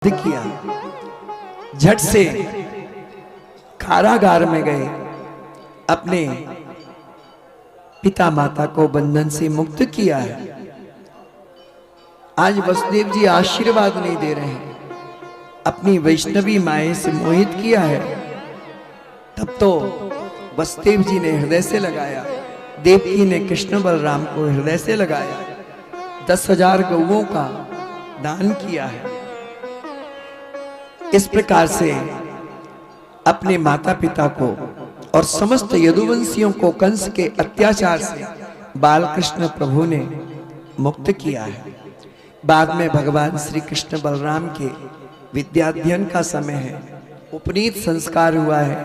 मुक्त किया। झट से कारागार में गए, अपने पिता माता को बंधन से मुक्त किया है। आज वसुदेव जी आशीर्वाद नहीं दे रहे हैं, अपनी वैष्णवी माए से मोहित किया है। तब तो वसुदेव जी ने हृदय से लगाया, देवकी ने कृष्ण बलराम को हृदय से लगाया, 10,000 गौओं का दान किया है। इस प्रकार से अपने माता पिता को और समस्त यदुवंशियों को कंस के अत्याचार से बालकृष्ण प्रभु ने मुक्त किया है। बाद में भगवान श्री कृष्ण बलराम के विद्याध्ययन का समय है, उपनीत संस्कार हुआ है,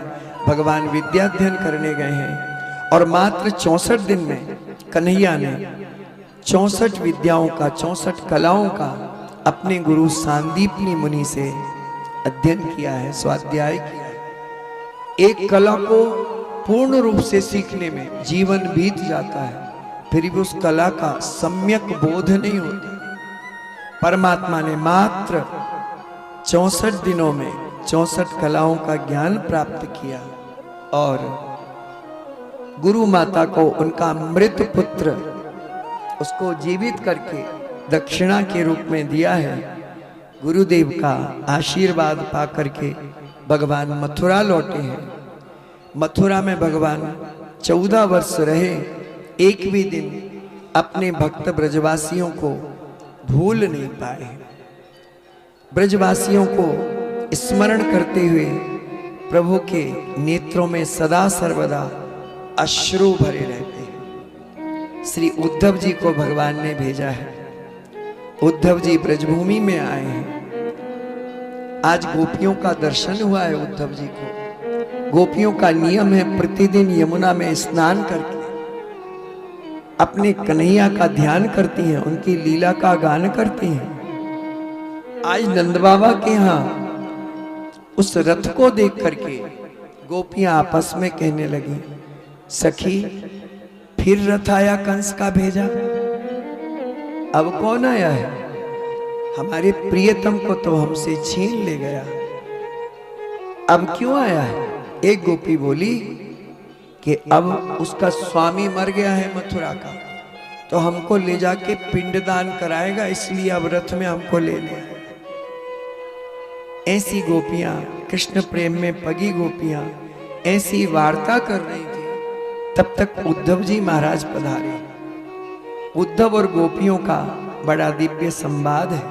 भगवान विद्याध्ययन करने गए हैं और मात्र 64 दिन में कन्हैया ने 64 विद्याओं का, 64 कलाओं का अपने गुरु सांदीपनी मुनि से अध्ययन किया है, स्वाध्याय किया है। एक कला को पूर्ण रूप से सीखने में जीवन बीत जाता है, फिर भी उस कला का सम्यक बोध नहीं होता। परमात्मा ने मात्र 64 दिनों में 64 कलाओं का ज्ञान प्राप्त किया और गुरु माता को उनका मृत पुत्र उसको जीवित करके दक्षिणा के रूप में दिया है। गुरुदेव का आशीर्वाद पा करके भगवान मथुरा लौटे हैं। मथुरा में भगवान 14 वर्ष रहे, एक भी दिन अपने भक्त ब्रजवासियों को भूल नहीं पाए। ब्रजवासियों को स्मरण करते हुए प्रभु के नेत्रों में सदा सर्वदा अश्रु भरे रहते हैं। श्री उद्धव जी को भगवान ने भेजा है। उद्धव जी ब्रजभूमि में आए हैं। आज गोपियों का दर्शन हुआ है उद्धव जी को। गोपियों का नियम है प्रतिदिन यमुना में स्नान करके अपने कन्हैया का ध्यान करती हैं, उनकी लीला का गान करती हैं। आज नंद बाबा के यहाँ उस रथ को देख करके गोपियां आपस में कहने लगी, सखी फिर रथ आया कंस का भेजा, अब कौन आया है? हमारे प्रियतम को तो हमसे छीन ले गया, अब क्यों आया है? एक गोपी बोली कि अब उसका स्वामी मर गया है मथुरा का, तो हमको ले जाके पिंडदान कराएगा, इसलिए अब रथ में हमको ले ले। ऐसी गोपियां, कृष्ण प्रेम में पगी गोपियां ऐसी वार्ता कर रही थी। तब तक उद्धव जी महाराज पधारे। उद्धव और गोपियों का बड़ा दिव्य संवाद है।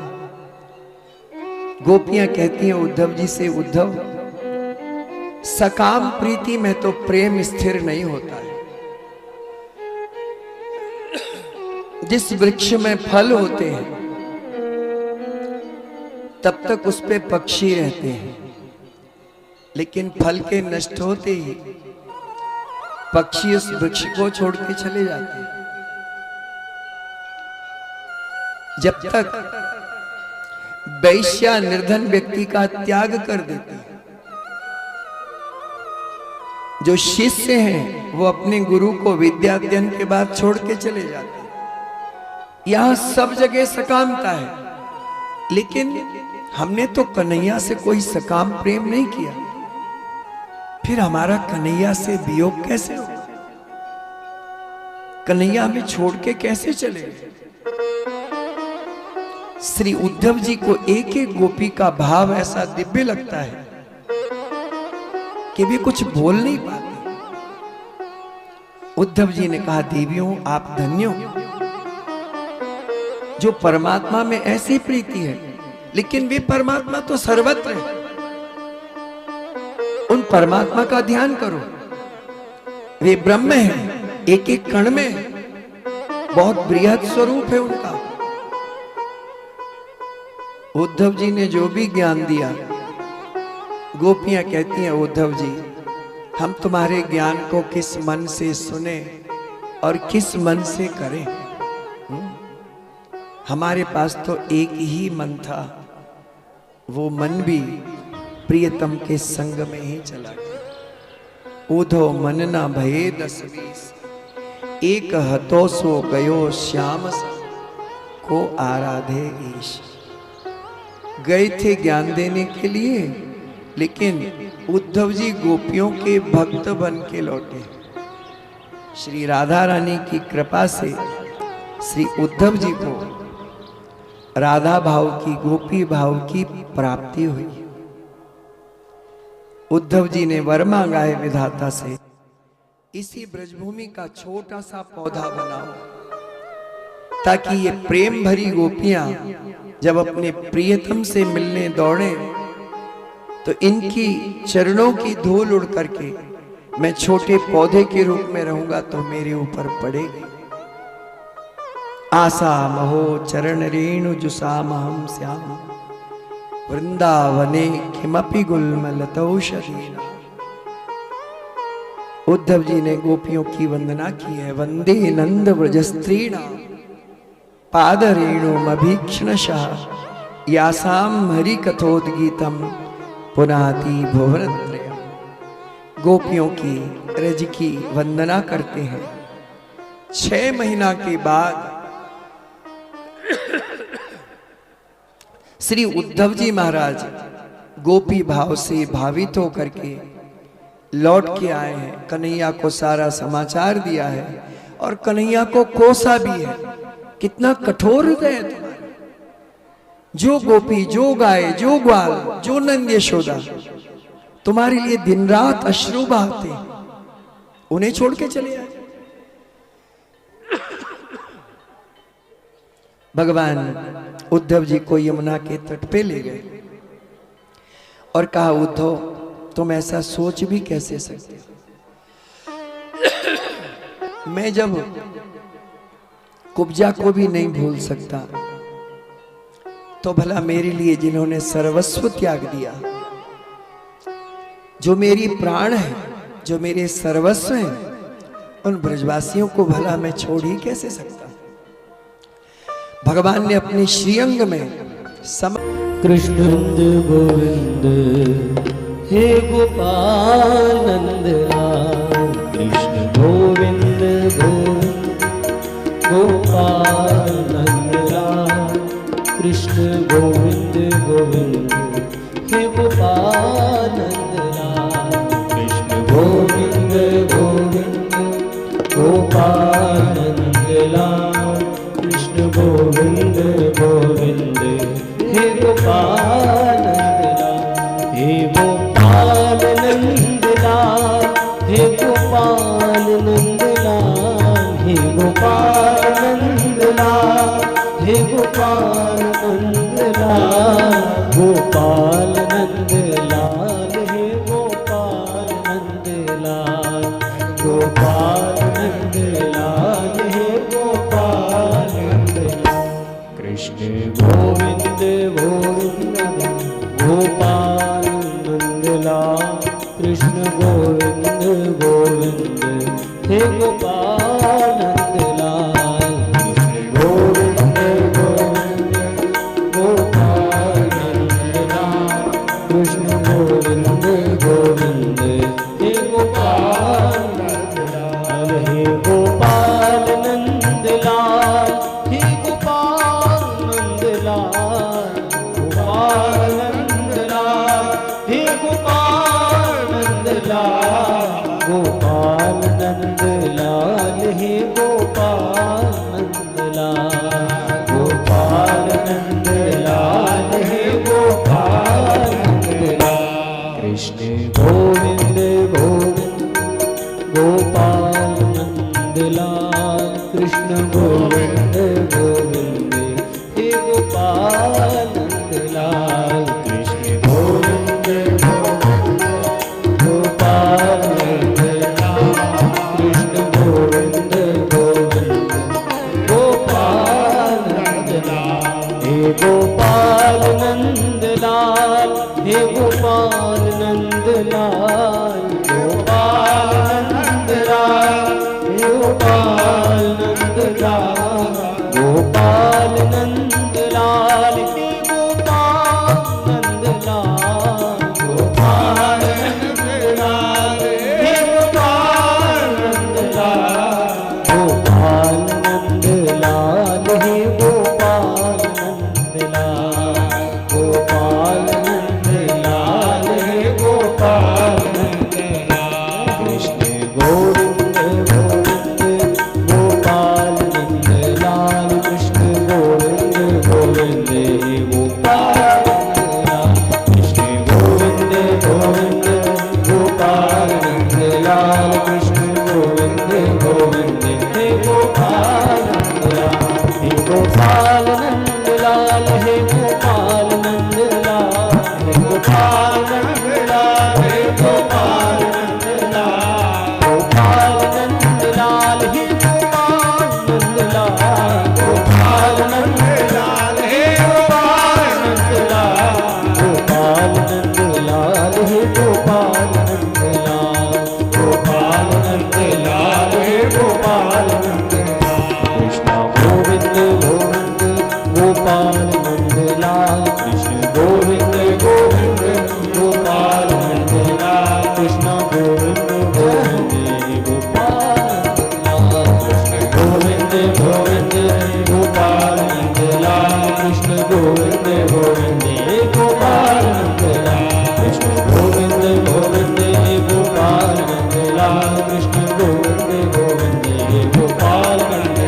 गोपियां कहती हैं उद्धव जी से, उद्धव सकाम प्रीति में तो प्रेम स्थिर नहीं होता है। जिस वृक्ष में फल होते हैं तब तक उस पे पक्षी रहते हैं, लेकिन फल के नष्ट होते ही पक्षी उस वृक्ष को छोड़ के चले जाते हैं। जब तक वैश्या निर्धन व्यक्ति का त्याग कर देती है, जो शिष्य हैं वो अपने गुरु को विद्याध्ययन के बाद छोड़ के चले जाते हैं। यहां सब जगह सकामता है, लेकिन हमने तो कन्हैया से कोई सकाम प्रेम नहीं किया, फिर हमारा कन्हैया से वियोग कैसे हो? कन्हैया हमें छोड़ के कैसे चले? श्री उद्धव जी को एक एक गोपी का भाव ऐसा दिव्य लगता है कि भी कुछ बोल नहीं पाते। उद्धव जी ने कहा, देवियों आप धन्य हो, जो परमात्मा में ऐसी प्रीति है, लेकिन वे परमात्मा तो सर्वत्र है। उन परमात्मा का ध्यान करो, वे ब्रह्म है, एक एक कण में है, बहुत बृहद स्वरूप है उनका। उद्धव जी ने जो भी ज्ञान दिया, गोपियां कहती हैं, उद्धव जी हम तुम्हारे ज्ञान को किस मन से सुने और किस मन से करें? हमारे पास तो एक ही मन था, वो मन भी प्रियतम के संग में ही चला गया। उधो मन ना भये 10-20, एक हतो सो गयो श्याम को आराधे ईश। गए थे ज्ञान देने के लिए, लेकिन उद्धव जी गोपियों के भक्त बन के लौटे। श्री राधा रानी की कृपा से श्री उद्धव जी को राधा भाव की, गोपी भाव की प्राप्ति हुई। उद्धव जी ने वर मांगा है विधाता से, इसी ब्रजभूमि का छोटा सा पौधा बनाओ, ताकि ये प्रेम भरी गोपियां जब अपने प्रियतम से मिलने दौड़े तो इनकी चरणों की धूल उड़ करके मैं छोटे पौधे के रूप में रहूंगा तो मेरे ऊपर पड़ेगी। आशा महो चरण रेणु जुसाम हम श्याम वृंदावने किमपि गुल्मलतौषधीना। उद्धव जी ने गोपियों की वंदना की है। वंदे नंद व्रजस्त्रीणा पाद रेणु मभीक्षणशः यासाम हरि कथोद्गीतम पुनाति भुवनत्रयम्। गोपियों की रज की वंदना करते हैं। 6 महीना के बाद श्री उद्धव जी महाराज गोपी भाव से भावित होकर के लौट के आए हैं। कन्हैया को सारा समाचार दिया है और कन्हैया को कोसा भी है। कितना कठोर हृदय है तुम्हारा। जो गोपी, जो गाय, जो ग्वाल, जो नंद यशोदा तुम्हारे लिए दिन रात अश्रु बहाते, उन्हें छोड़ के चले आए। भगवान उद्धव जी को यमुना के तट पे ले गए और कहा, उद्धव तुम ऐसा सोच भी कैसे सकते हो? मैं जब कुब्जा को भी नहीं भूल सकता तो भला मेरे लिए जिन्होंने सर्वस्व त्याग दिया, जो मेरी प्राण है, जो मेरे सर्वस्व हैं, उन ब्रजवासियों को भला मैं छोड़ ही कैसे सकता? भगवान ने अपने श्रीअंग में कृष्ण गोविंद हे गोपाल नंदलाल। कृष्ण गोविंद गोविंद गोपाल नंदलाल। कृष्ण गोविंद गोविंद हे गोपाल नंदलाल। कृष्ण गोविंद गोविंद गोपाल नंदलाल। कृष्ण गोविंद गोविंद हे गोपाल नंदलाल। हे गोपाल नंदलाल। हे गोपाल नंदलाल। हे गोपाल नंदलाल। हे गोपाल नंदलाल। गोपाल नंदलाल। हे गोपाल नंदलाल। गोपाल नंदलाल। हे गोपाल नंदलाल। कृष्ण गोविंद गोविंद गोपाल नंदलाल। कृष्ण गोविंद गोविंद हे गोपाल नंदलाल। कृष्ण गोविंद गोविंद गोपाल नंदलाल। कृष्ण गोविंद गोविंद हे गोपाल नंदलाल। हे गोपाल नंदलाल। हे गोपाल नंदलाल। गोपाल नंदलाल। हे गोपाल नंदलाल। गोपाल नंदलाल। हे गोपाल नंदलाल। गोपाल नंदलाल। हे गोपाल नंदलाल। कृष्ण गोविंद गोविंद गोपाल नंदलाल। कृष्ण गोविंद गोविंद हे गोपाल नंदलाल। कृष्ण गोविंद गोविंद गोपाल नंदलाल। कृष्ण गोविंद गोविंद गोपाल नंदलाल। हे गोपाल नंदलाल। हे गोपाल नंदलाल। गोपाल नंदलाल। हे गोपाल नंदलाल। गोपाल नंदलाल। हे गोपाल नंदलाल। गोपाल नंदलाल। हे गोपाल नंदलाल। गोपाल नंदलाल। हे गोपाल नंदलाल। गोपाल गोविंद गोविंद गोपाल नंद लाल कृष्ण गोविंद गोविंद हे गोपाल कृष्ण गोविंद गोविंद गोपाल नंद लाल कृष्ण गोविंद गोविंद हे गोपाल नंद लाल हे गोपाल नंद लाल हे गोपाल नंद लाल हे गोपाल नंद लाल गोपाल नंद लाल हे गोपाल नंद लाल गोपाल नंद लाल हे गोपाल नंद लाल गोपाल नंद लाल हे गोपाल नंद लाल गोपाल नंद लाल हे गोपाल नंद लाल कृष्ण गोविंद गोविंद गोपाल नंद लाल कृष्ण गोविंद गोविंद गोपाल नंद लाल कृष्ण गोविंद गोविंद गोपाल लाल कृष्ण गोविंद गोविंद गोपाल नंद लाल कृष्ण गोविंद गोविंद गोपाल नंद लाल कृष्ण गोविंद गोविंद गोपाल नंद लाल कृष्ण गोविंद गोविंद गोपाल नंद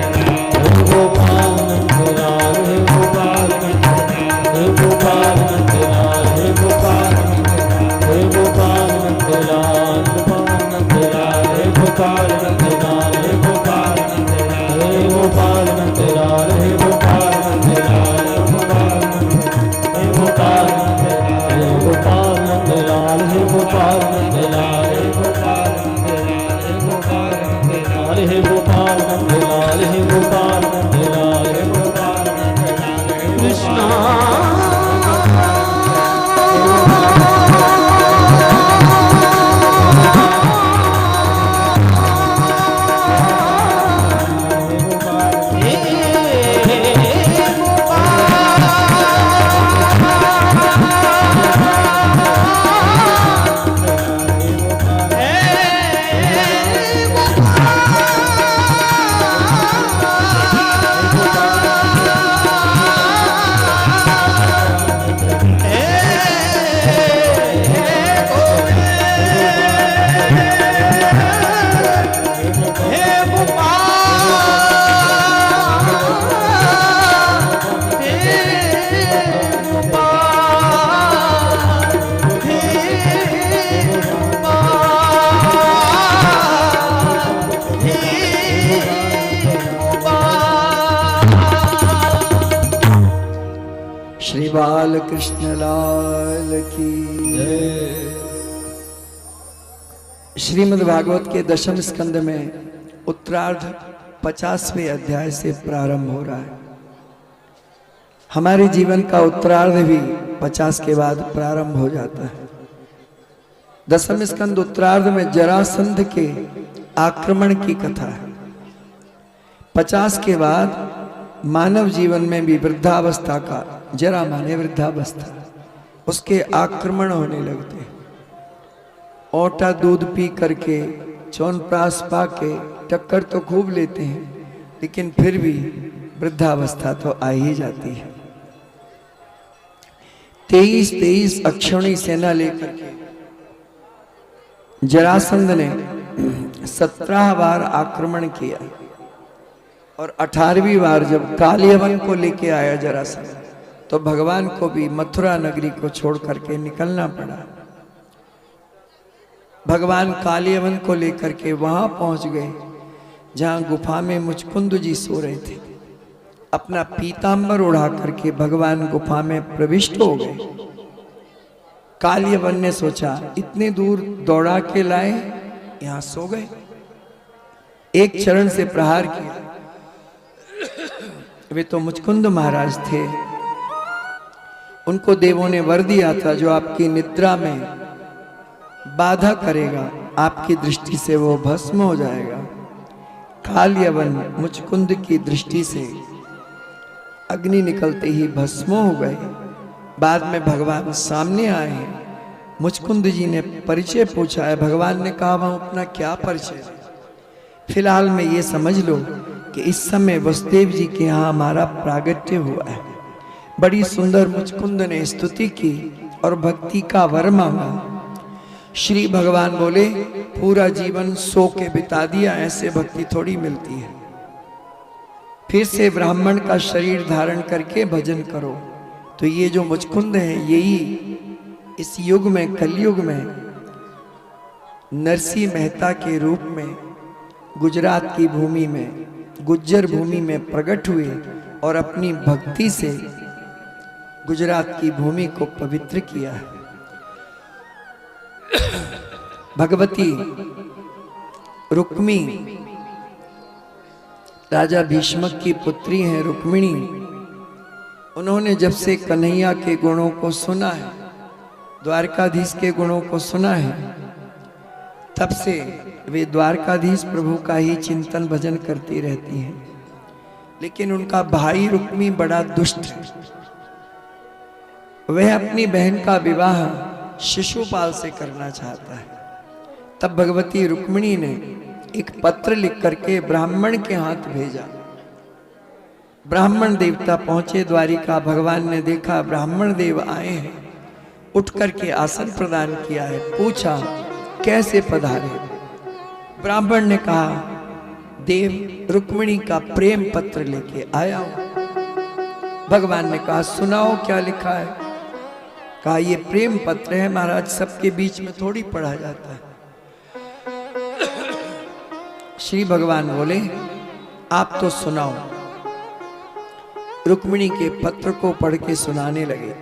गोपाल नंद लाल हे गोपाल नंद हे गोपाल नंद लाल हे गोपाल हे गोपाल नंद लाल गोपाल नंद लाल हे गोपाल नंद लाल हे गोपाल नंद लाल हे गोपाल नंद लाल हे गोपाल नंद लाल हे गोपाल नंद हे गोपाल नंद लाल हे गोपाल नंद लाल हे गोपाल नंद लाल हे गोपाल नंद लाल हे गोपाल नंद लाल हे गोपाल नंद लाल कृष्णा श्री बाल कृष्ण लाल की जय। श्रीमद् भागवत के दशम स्कंद में उत्तरार्ध 50वें अध्याय से प्रारंभ हो रहा है। हमारे जीवन का उत्तरार्ध भी 50 के बाद प्रारंभ हो जाता है। दशम स्कंद उत्तरार्ध में जरासंध के आक्रमण की कथा है। 50 के बाद मानव जीवन में भी वृद्धावस्था का, जरा माने वृद्धावस्था, उसके आक्रमण होने लगते हैं। ओटा दूध पी करके, चौनप्राश पा के टक्कर तो खूब लेते हैं, लेकिन फिर भी वृद्धावस्था तो आ ही जाती है। 23 अक्षौणी सेना लेकर के जरासंध ने 17 बार आक्रमण किया और 18वीं बार जब कालियवन को लेके आया जरासंध, तो भगवान को भी मथुरा नगरी को छोड़ करके निकलना पड़ा। भगवान कालियवन को लेकर के वहां पहुंच गए जहां गुफा में मुचकुंद जी सो रहे थे। अपना पीतांबर उड़ा करके भगवान गुफा में प्रविष्ट हो गए। कालियवन ने सोचा इतने दूर दौड़ा के लाए, यहां सो गए। एक चरण से प्रहार किया। वे तो मुचकुंद महाराज थे, उनको देवों ने वर दिया था जो आपकी निद्रा में बाधा करेगा, आपकी दृष्टि से वो भस्म हो जाएगा। कालियवन मुचकुंद की दृष्टि से अग्नि निकलते ही भस्म हो गए। बाद में भगवान सामने आए। मुचकुंद जी ने परिचय पूछा है। भगवान ने कहा वह अपना क्या परिचय, फिलहाल में ये समझ लो कि इस समय वसुदेव जी के यहाँ हमारा प्रागट्य हुआ है। बड़ी सुंदर मुचकुंद ने स्तुति की और भक्ति का वर मांगा। श्री भगवान बोले पूरा जीवन सो के बिता दिया, ऐसे भक्ति थोड़ी मिलती है। फिर से ब्राह्मण का शरीर धारण करके भजन करो। तो ये जो मुचकुंद है, यही इस युग में, कलयुग में नरसिंह मेहता के रूप में गुजरात की भूमि में, गुज्जर भूमि में प्रकट हुए और अपनी भक्ति से गुजरात की भूमि को पवित्र किया है। भगवती रुक्मी राजा भीष्मक की पुत्री हैं, रुक्मिणी। उन्होंने जब से कन्हैया के गुणों को सुना है, द्वारकाधीश के गुणों को सुना है, तब से वे द्वारकाधीश प्रभु का ही चिंतन भजन करती रहती हैं। लेकिन उनका भाई रुक्मी बड़ा दुष्ट है। वह अपनी बहन का विवाह शिशुपाल से करना चाहता है। तब भगवती रुक्मिणी ने एक पत्र लिख करके ब्राह्मण के हाथ भेजा। ब्राह्मण देवता पहुंचे द्वारिका। भगवान ने देखा ब्राह्मण देव आए हैं, उठ करके आसन प्रदान किया है। पूछा कैसे पधारे? ब्राह्मण ने कहा देव रुक्मिणी का प्रेम पत्र लेके आया हूं। भगवान ने कहा सुनाओ क्या लिखा है? कहा ये प्रेम पत्र है महाराज, सबके बीच में थोड़ी पढ़ा जाता है। श्री भगवान बोले आप तो सुनाओ। रुक्मिणी के पत्र को पढ़ के सुनाने लगे।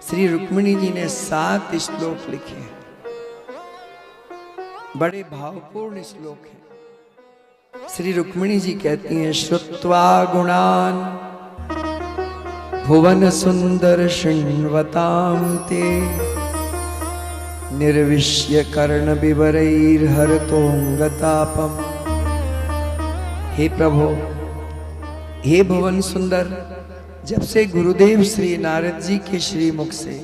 श्री रुक्मिणी जी ने 7 श्लोक लिखे हैं, बड़े भावपूर्ण श्लोक हैं। श्री रुक्मिणी जी कहती हैं श्रुत्वा गुणान भुवन सुंदर शृण्वतां ते निर्विश्य कर्ण विवरैर्हरतोंगतापम। हे प्रभु, हे भुवन सुंदर, जब से गुरुदेव श्री नारद जी के श्रीमुख से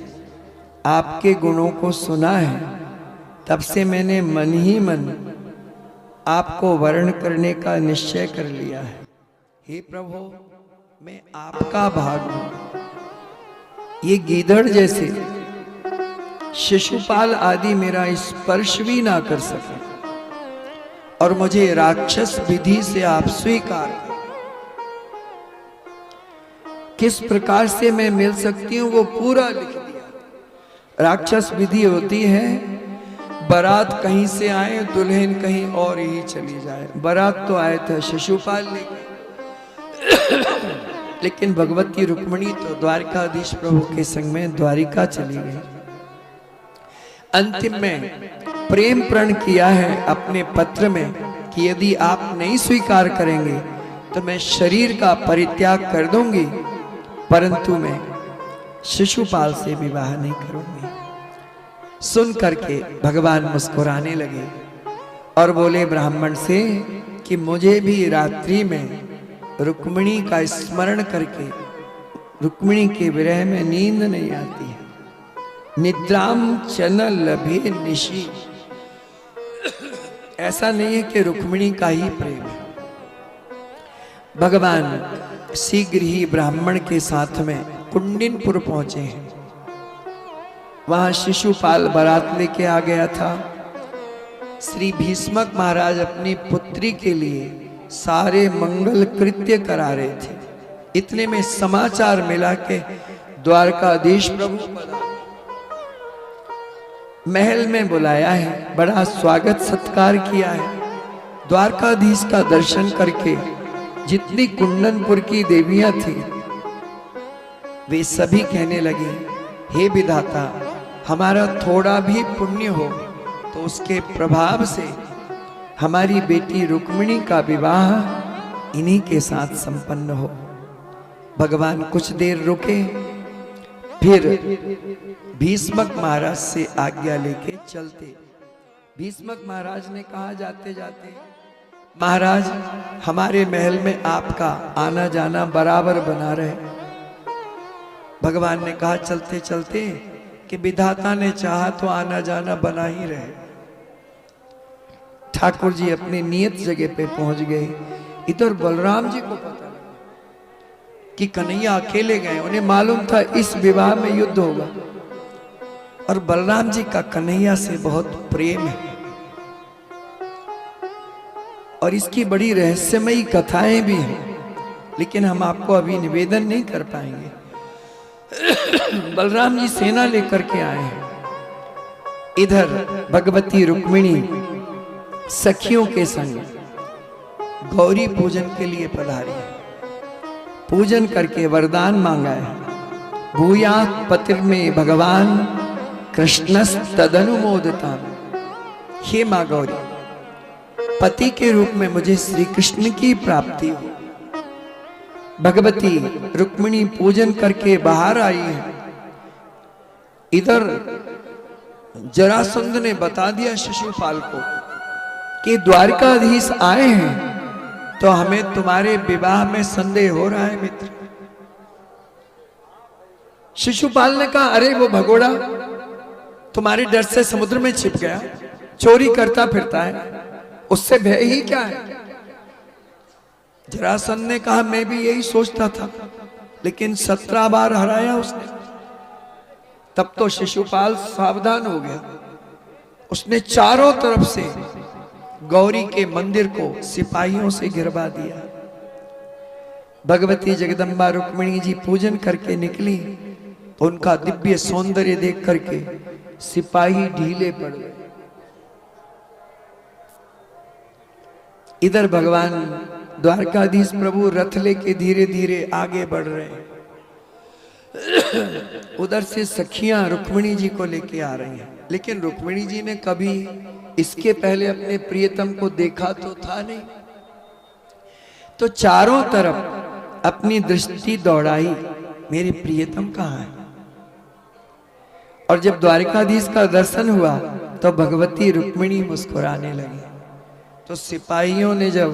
आपके गुणों को सुना है, तब से मैंने मन ही मन आपको वर्ण करने का निश्चय कर लिया है। हे प्रभु, मैं आपका भाग हूं। ये गीदड़ जैसे शिशुपाल आदि मेरा स्पर्श भी ना कर सके और मुझे राक्षस विधि से आप स्वीकार करें। किस प्रकार से मैं मिल सकती हूं वो पूरा लिख दिया। राक्षस विधि होती है बारात कहीं से आए, दुल्हन कहीं और ही चली जाए। बारात तो आए थे शिशुपाल लेके, लेकिन भगवती रुक्मिणी तो द्वारकाधीश प्रभु के संग में द्वारिका चली गई। अंतिम में प्रेम प्रण किया है अपने पत्र में कि यदि आप नहीं स्वीकार करेंगे तो मैं शरीर का परित्याग कर दूंगी, परंतु मैं शिशुपाल से विवाह नहीं करूंगी। सुन करके भगवान मुस्कुराने लगे और बोले ब्राह्मण से कि मुझे भी रात्रि में रुक्मिणी का स्मरण करके रुक्मिणी के विरह में नींद नहीं आती है। निद्राम चन लभे निशी। ऐसा नहीं है कि रुक्मिणी का ही प्रेम है। भगवान शीघ्र ही ब्राह्मण के साथ में कुंडिनपुर पहुंचे हैं। वहां शिशुपाल बारात लेके आ गया था। श्री भीष्मक महाराज अपनी पुत्री के लिए सारे मंगल कृत्य करा रहे थे। इतने में समाचार मिला कि द्वारकाधीश प्रभु महल में बुलाया है, बड़ा स्वागत सत्कार किया है। द्वारकाधीश का दर्शन करके जितनी कुंडनपुर की देवियां थी वे सभी कहने लगी, हे विधाता, हमारा थोड़ा भी पुण्य हो तो उसके प्रभाव से हमारी बेटी रुक्मिणी का विवाह इन्हीं के साथ संपन्न हो। भगवान कुछ देर रुके, फिर भीष्मक महाराज से आज्ञा लेके चलते। भीष्मक महाराज ने कहा जाते जाते, महाराज हमारे महल में आपका आना जाना बराबर बना रहे। भगवान ने कहा चलते चलते कि विधाता ने चाहा तो आना जाना बना ही रहे। ठाकुर जी अपनी नियत जगह पे पहुंच गए। इधर बलराम जी को पता लगा कि कन्हैया अकेले गए। उन्हें मालूम था इस विवाह में युद्ध होगा और बलराम जी का कन्हैया से बहुत प्रेम है और इसकी बड़ी रहस्यमयी कथाएं भी हैं, लेकिन हम आपको अभी निवेदन नहीं कर पाएंगे। बलराम जी सेना लेकर के आए हैं। इधर भगवती रुक्मिणी सखियों के संग गौरी पूजन के लिए पधारी है। पूजन करके वरदान मांगा है, भूयात् पतिर में भगवान कृष्णस् तदनुमोदता। हे मां गौरी, पति के रूप में मुझे श्री कृष्ण की प्राप्ति हो। भगवती रुक्मिणी पूजन करके बाहर आई है। इधर जरासंध ने बता दिया शिशुपाल को कि द्वारकाधीश आए हैं, तो हमें तुम्हारे विवाह में संदेह हो रहा है मित्र। शिशुपाल ने कहा, अरे वो भगोड़ा तुम्हारे डर से समुद्र में छिप गया, चोरी करता फिरता है, उससे भय ही क्या है। जरासंध ने कहा, मैं भी यही सोचता था, लेकिन 17 बार हराया उसने। तब तो शिशुपाल सावधान हो गया। उसने चारों तरफ से गौरी के मंदिर को सिपाहियों से घिरवा दिया। भगवती जगदम्बा रुक्मिणी जी पूजन करके निकली, तो उनका दिव्य सौंदर्य देख करके सिपाही ढीले पड़ गए। इधर भगवान द्वारकाधीश प्रभु रथ लेके धीरे धीरे आगे बढ़ रहे हैं। उधर से सखियां रुक्मिणी जी को लेके आ रही हैं, लेकिन रुक्मिणी जी ने कभी इसके पहले अपने प्रियतम को देखा तो था नहीं। तो चारों तरफ अपनी दृष्टि दौड़ाई, मेरे प्रियतम कहाँ है। और जब द्वारकाधीश का दर्शन हुआ तो भगवती रुक्मिणी मुस्कुराने लगी। तो सिपाहियों ने जब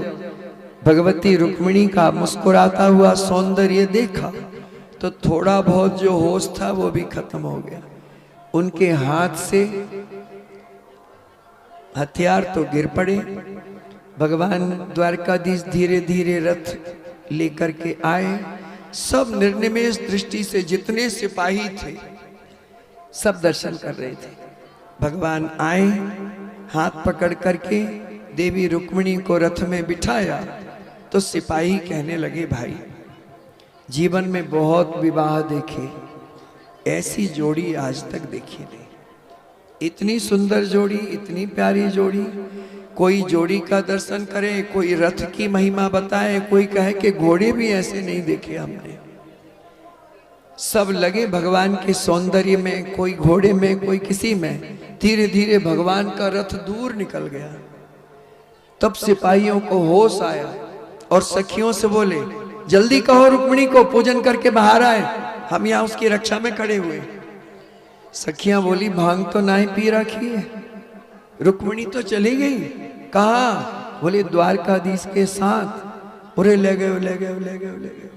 भगवती रुक्मिणी का मुस्कुराता हुआ सौंदर्य देखा, तो थोड़ा बहुत जो होश था वो भी खत्म हो गया। उनके हाथ से हथियार तो गिर पड़े। भगवान द्वारकाधीश धीरे धीरे रथ लेकर के आए। सब निर्निमेष दृष्टि से जितने सिपाही थे सब दर्शन कर रहे थे। भगवान आए, हाथ पकड़ करके देवी रुक्मिणी को रथ में बिठाया। तो सिपाही कहने लगे, भाई जीवन में बहुत विवाह देखे, ऐसी जोड़ी आज तक देखी नहीं। इतनी सुंदर जोड़ी, इतनी प्यारी जोड़ी। कोई जोड़ी का दर्शन करे, कोई रथ की महिमा बताए, कोई कहे कि घोड़े भी ऐसे नहीं देखे हमने। सब लगे भगवान के सौंदर्य में, कोई घोड़े में, कोई किसी में। धीरे धीरे भगवान का रथ दूर निकल गया। तब सिपाहियों को होश आया और सखियों से बोले, जल्दी कहो रुक्मिणी को पूजन करके बाहर आए, हम यहाँ उसकी रक्षा में खड़े हुए। सखियां बोली, भांग तो नहीं पी रखी है, रुक्मिणी तो चली गई। कहाँ? बोले द्वारकाधीश के साथ। पूरे ले गए, ले गए, ले गए, ले गए।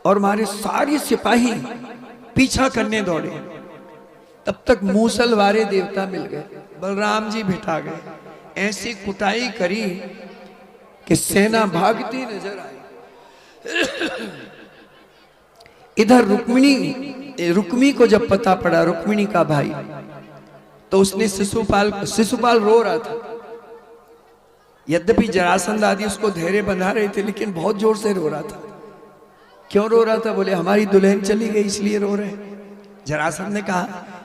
और हमारे सारे सिपाही पीछा करने दौड़े। तब तक मूसल वारे देवता मिल गए, बलराम जी भिटा गए। ऐसी कुटाई करी कि सेना भागती नजर आई। इधर रुक्मी को जब पता पड़ा, रुक्मिणी का भाई, तो उसने शिशुपाल रो रहा था। यद्यपि जरासंध आदि उसको धैर्य बंधा रहे थे, लेकिन बहुत जोर से रो रहा था। क्यों रो रहा था? बोले हमारी दुल्हन चली गई इसलिए रो रहे। जरासंध ने कहा,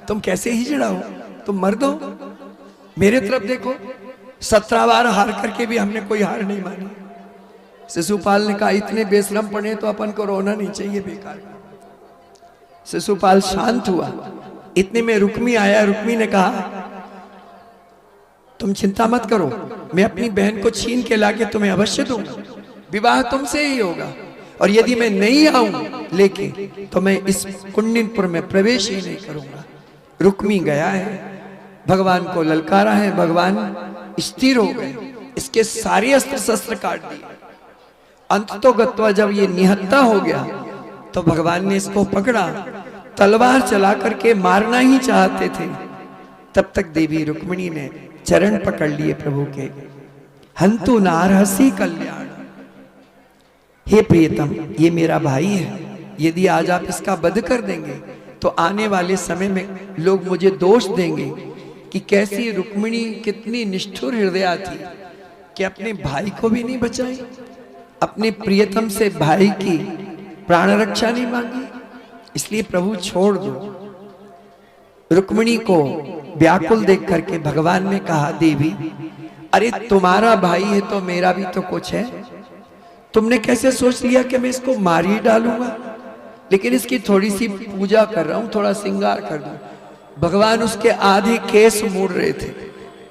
तुम कैसे हिजड़ा हो, तुम मर दो, मेरे तरफ देखो। 17 बार हार करके भी हमने कोई हार नहीं मानी। शिशुपाल ने कहा, इतने बेशरम पड़े तो अपन को रोना नहीं चाहिए बेकार। शिशुपाल शांत हुआ। इतने में रुक्मी आया। रुक्मी ने कहा, तुम चिंता मत करो, मैं अपनी बहन को छीन के लाके तुम्हें अवश्य दूंगा। विवाह तुमसे ही होगा, और यदि मैं नहीं आऊं लेके तो मैं इस कुंडिनपुर में प्रवेश ही नहीं करूंगा। रुक्मी गया है, भगवान को ललकारा है, भगवान स्थिर हो गए। इसके सारे अस्त्र शस्त्र काट दिए। अंत तो गत्वा जब ये निहत्था हो गया तो भगवान ने इसको पकड़ा। तलवार चला करके मारना ही चाहते थे। तब तक देवी रुक्मिणी ने चरण पकड़ लिए प्रभु के। हंतु नारहसी कल्याण, हे प्रियतम, ये मेरा भाई है, यदि आज आप इसका वध कर देंगे तो आने वाले समय में लोग मुझे दोष देंगे कि कैसी रुक्मिणी कितनी निष्ठुर हृदया थी कि अपने भाई को भी नहीं बचाई, अपने प्रियतम से भाई की प्राण रक्षा नहीं मांगी। इसलिए प्रभु छोड़ दो। रुक्मिणी को व्याकुल देख करके भगवान ने कहा, देवी अरे तुम्हारा भाई है तो मेरा भी तो कुछ है। तुमने कैसे सोच लिया कि मैं इसको मार ही डालूंगा, लेकिन इसकी थोड़ी सी पूजा कर रहा हूं, थोड़ा श्रृंगार कर दूं। भगवान उसके आधे केस मोड़ रहे थे,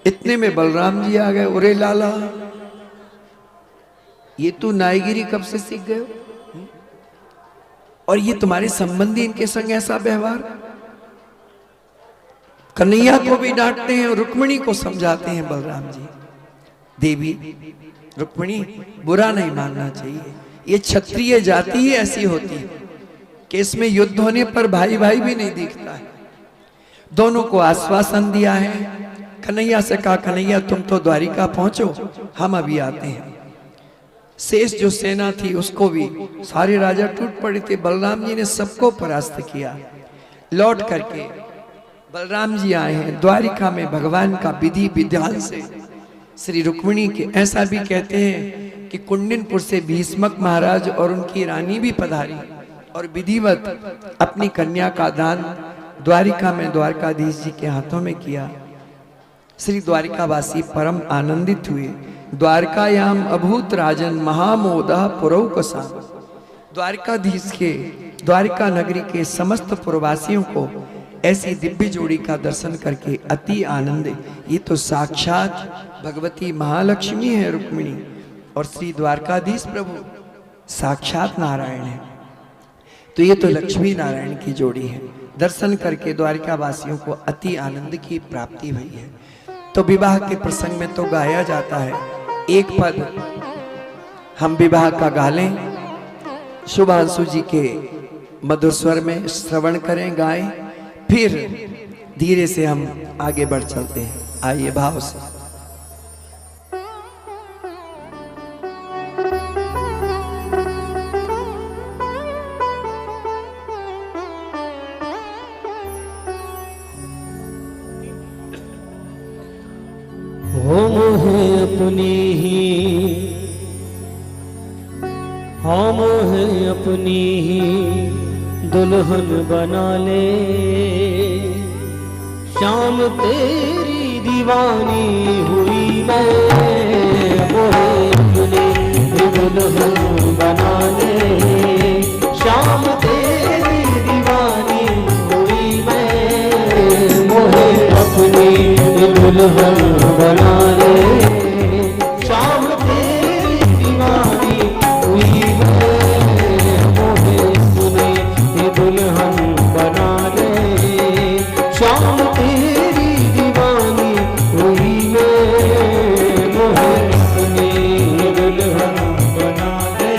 इतने में बलराम जी आ गए। उरे लाला, ये तू नाईगिरी कब से सीख गए हो? और ये तुम्हारे संबंधी इनके संग ऐसा व्यवहार? कन्हैया को भी डांटते हैं और रुक्मिणी को समझाते हैं बलराम जी। देवी रुक्मिणी, बुरा नहीं मानना चाहिए, ये क्षत्रिय जाति ही ऐसी होती है कि इसमें युद्ध होने पर भाई भाई भी नहीं दिखता है। दोनों को आश्वासन दिया है। कन्हैया से कहा, कन्हैया तुम तो द्वारिका पहुंचो, हम अभी आते हैं। शेष जो सेना थी उसको भी सारे राजा टूट पड़े थे। बलराम जी ने सबको परास्त किया। लौट करके बलराम जी आए हैं द्वारिका में। भगवान का विधि विधान से श्री रुक्मिणी के, ऐसा भी कहते हैं कि कुंडिनपुर से भीष्मक महाराज और उनकी रानी भी पधारी और विधिवत अपनी कन्या का दान द्वारिका में द्वारकाधीश जी के हाथों में किया। श्री द्वारिकावासी परम आनंदित हुए। द्वारकायाम अभूत राजन महामोदः पुरौकसा। द्वारकाधीश के, द्वारिका नगरी के समस्त पुरवासियों को ऐसी दिव्य जोड़ी का दर्शन करके अति आनंद। ये तो साक्षात भगवती महालक्ष्मी है रुक्मिणी, और श्री द्वारकाधीश प्रभु साक्षात नारायण है। तो ये तो लक्ष्मी नारायण की जोड़ी है। दर्शन करके द्वारिका वासियों को अति आनंद की प्राप्ति हुई है। तो विवाह के प्रसंग में तो गाया जाता है। एक पद हम विवाह का गा लें, शुभांशु जी के मधुर स्वर में श्रवण करें, गाएं, फिर धीरे से हम आगे बढ़ चलते हैं। आइए भाव से। हम है अपनी ही दुल्हन बना ले, शाम तेरी दीवानी हुई मैं। मोहे अपनी ही दुल्हन बना ले, शाम तेरी दीवानी हुई मैं। मोहे अपनी ही दुल्हन बना ले, शाम तेरी दीवानी हुई मैं। मोहे सुने ये दुल्हन बना ले, शाम तेरी दीवानी हुई मैं। मोहे सुने ये दुल्हन बना ले,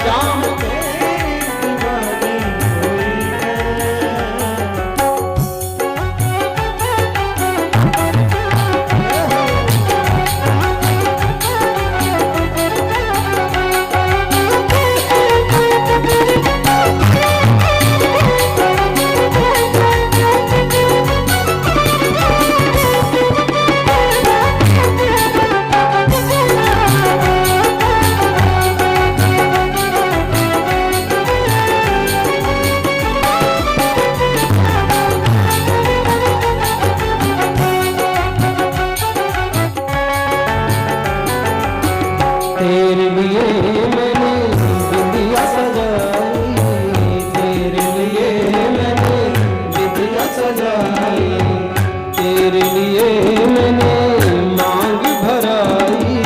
शाम तेरी दीवानी हुई तेरे लिए मैंने बिंदिया सजाई, तेरे लिए मैंने बिंदिया सजाई, तेरे लिए मैंने मांग भराई,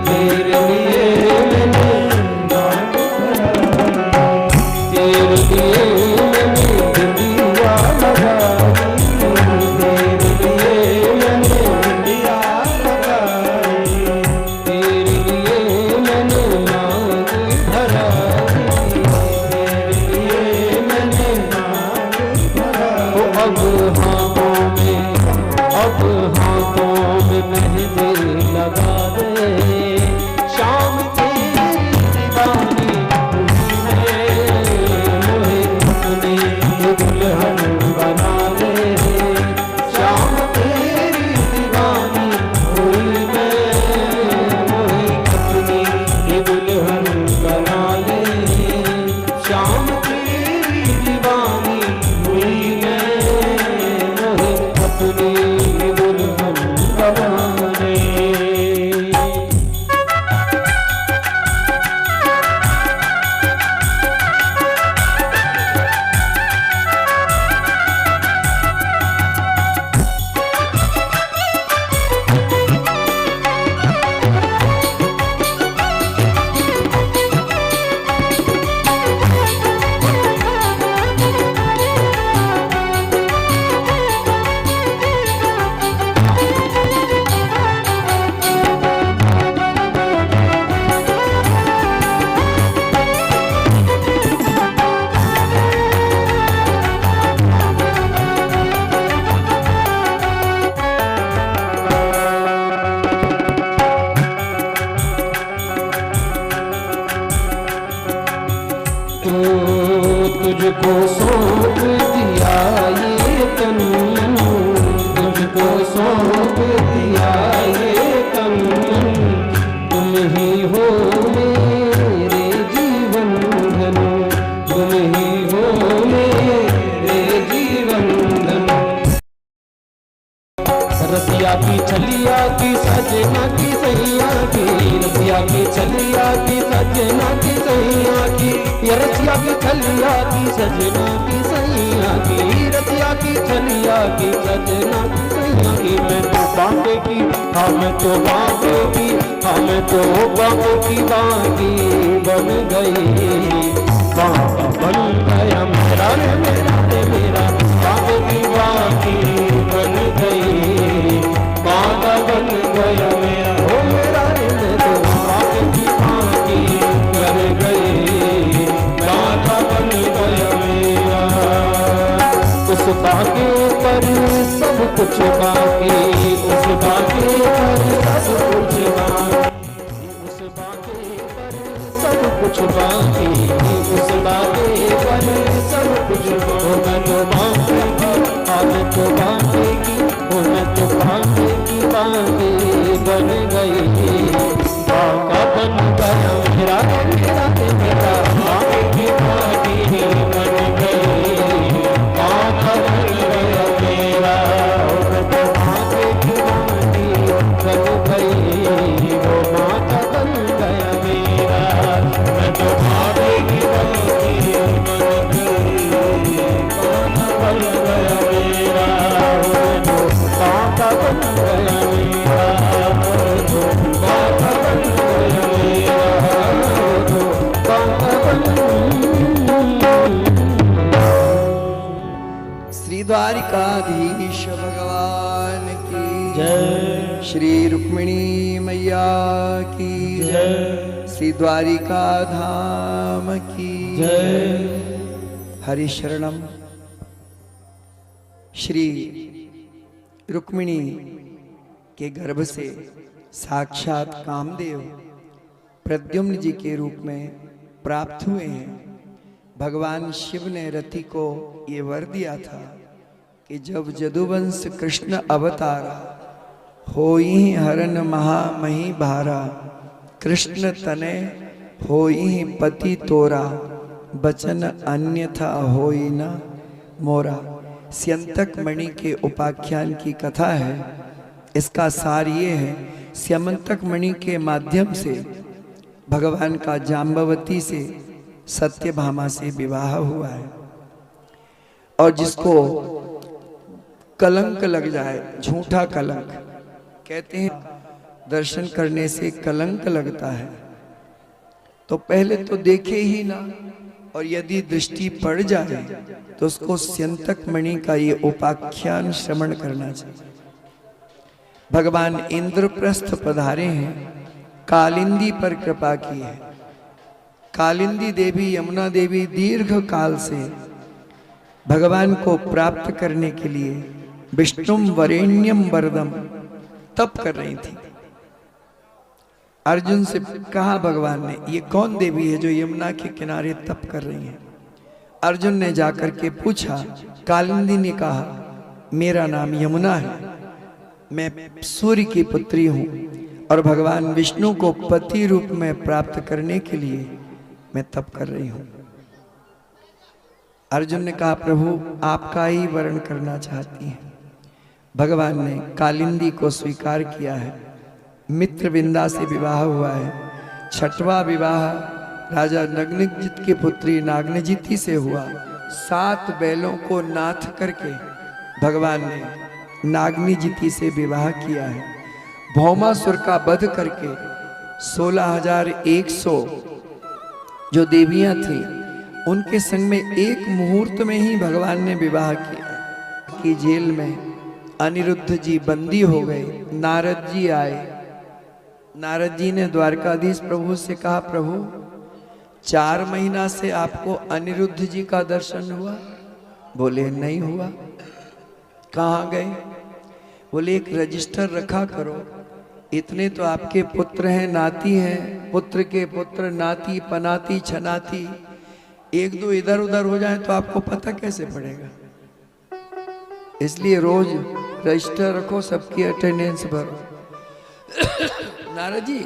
तेरे लिए मैंने मांग भराई, तेरे लिए मैंने बिंदिया लगाई, तेरे लिए मैंने बिंदिया लगाई, तेरे लिए मैंने मांग तुझको सौंप दिया ये तन, तुझको सौंप दिया ये तन, तुम ही हो मेरे जीवन धन, तुम ही हो मेरे जीवन धन। रसिया की छलिया की सजना की सैया की, रसिया की छलिया की सजना की सैया की, ये रसिया की छलिया की सजना की सैया की, रसिया की छलिया की सजना की सैया की। मैं तो बांके की, हाँ मैं तो बांके की, हाँ मैं तो बांके की बांकी बन गई, बांका बन गया मेरा रे मेरा रे मेरा, बांके की बांकी बन गई, बांका बन गया मेरा, ओ मेरा रे मेरा, बांके की बांकी बन गई, बांका बन गया मेरा। उस बांके पर सब कुछ बाकी, उस बांके पर सब कुछ बाकी, उस बांके पर सब कुछ बाकी, उस बांके पर सब कुछ हो। मैं तो बांके की, मैं तो बांके की, मैं तो बांके की बांके बन गई, बांका बन गया मेरा मेरा मेरा, बांके की बांकी बन गई, बांका बन गया मेरा। मैं तो बांके की बांकी बन गई, वो बांका बन गया मेरा। मैं तो बांके की बांकी बन गई, बांका बन गया मेरा, बांका बन गया मेरा, बांका बन गया मेरा, बांका बन। श्री द्वारिकाधीश भगवान की जय, श्री रुक्मिणी मैया की जय, श्री द्वारिका धाम की जय। हरि शरणम। श्री रुक्मिणी के गर्भ से साक्षात कामदेव प्रद्युम्न जी के रूप में प्राप्त हुए हैं। भगवान शिव ने रति को ये वर दिया था कि जब जदुवंश कृष्ण अवतारा, होई हरन महामही भारा, कृष्ण तने होई पति तोरा, बचन अन्यथा होई न मोरा। स्यंतक मणि के उपाख्यान की कथा है। इसका सार ये है, स्यंतक मणि के माध्यम से भगवान का जाम्बवती से सत्यभामा से विवाह हुआ है। और जिसको कलंक लग जाए, झूठा कलंक कहते हैं, दर्शन करने से कलंक लगता है, तो पहले तो देखे ही ना, और यदि दृष्टि पड़ जाए तो उसको स्यंतक मणि का ये उपाख्यान श्रवण करना चाहिए। भगवान इंद्रप्रस्थ पधारे हैं, कालिंदी पर कृपा की है। कालिंदी देवी, यमुना देवी दीर्घ काल से भगवान को प्राप्त करने के लिए विष्णुम वरेण्यम वरदम तप कर रही थी। अर्जुन से कहा भगवान ने, ये कौन देवी है जो यमुना के किनारे तप कर रही है? अर्जुन ने जाकर के पूछा। कालिंदी ने कहा, मेरा नाम यमुना है, मैं सूर्य की पुत्री हूं और भगवान विष्णु को पति रूप में प्राप्त करने के लिए मैं तप कर रही हूं। अर्जुन ने कहा, प्रभु आपका ही वर्ण करना चाहती हैं। भगवान ने कालिंदी को स्वीकार किया है। मित्रविंदा से विवाह हुआ है। छठवां विवाह राजा नग्नजित की पुत्री नागनजिती से हुआ। 7 बैलों को नाथ करके भगवान ने नागनजिती से विवाह किया है। भौमासुर का वध करके 16,100 जो देवियां थी उनके संग में एक मुहूर्त में ही भगवान ने विवाह किया। कि जेल में अनिरुद्ध जी बंदी हो गए। नारद जी आए। नारद जी ने द्वारकाधीश प्रभु से कहा, प्रभु 4 महीना से आपको अनिरुद्ध जी का दर्शन हुआ? बोले नहीं हुआ। कहाँ गए? बोले एक रजिस्टर रखा करो, इतने तो आपके पुत्र हैं, नाती हैं, पुत्र के पुत्र, नाती पनाती छनाती, एक दो इधर उधर हो जाए तो आपको पता कैसे पड़ेगा? इसलिए रोज रजिस्टर रखो, सबकी अटेंडेंस भरो। नारद जी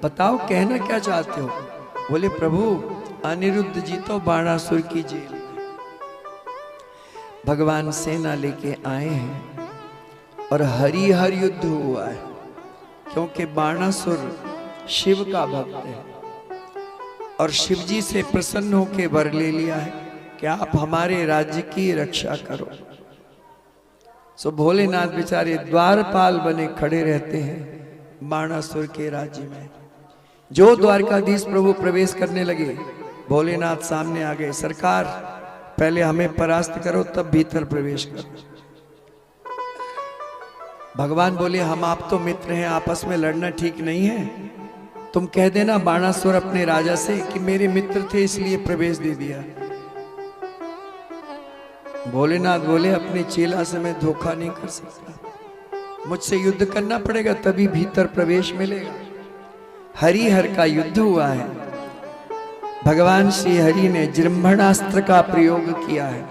बताओ कहना क्या चाहते हो? बोले प्रभु अनिरुद्ध जी तो बाणासुर की जेल में, भगवान सेना लेके आए हैं और हरिहर युद्ध हुआ है, क्योंकि बाणासुर शिव का भक्त है और शिव जी से प्रसन्न होकर वर ले लिया है कि आप हमारे राज्य की रक्षा करो। सो भोलेनाथ बेचारे द्वारपाल बने खड़े रहते हैं बाणासुर के राज्य में। जो द्वारकाधीश प्रभु प्रवेश करने लगे, भोलेनाथ सामने आ गए, सरकार पहले हमें परास्त करो तब भीतर प्रवेश करो। भगवान बोले हम आप तो मित्र हैं, आपस में लड़ना ठीक नहीं है, तुम कह देना बाणासुर अपने राजा से कि मेरे मित्र थे इसलिए प्रवेश दे दिया। भोलेनाथ बोले अपने चेला से मैं धोखा नहीं कर सकता, मुझसे युद्ध करना पड़ेगा तभी भीतर प्रवेश मिलेगा। हरिहर का युद्ध हुआ है, भगवान श्री हरि ने जृंभणास्त्र का प्रयोग किया है,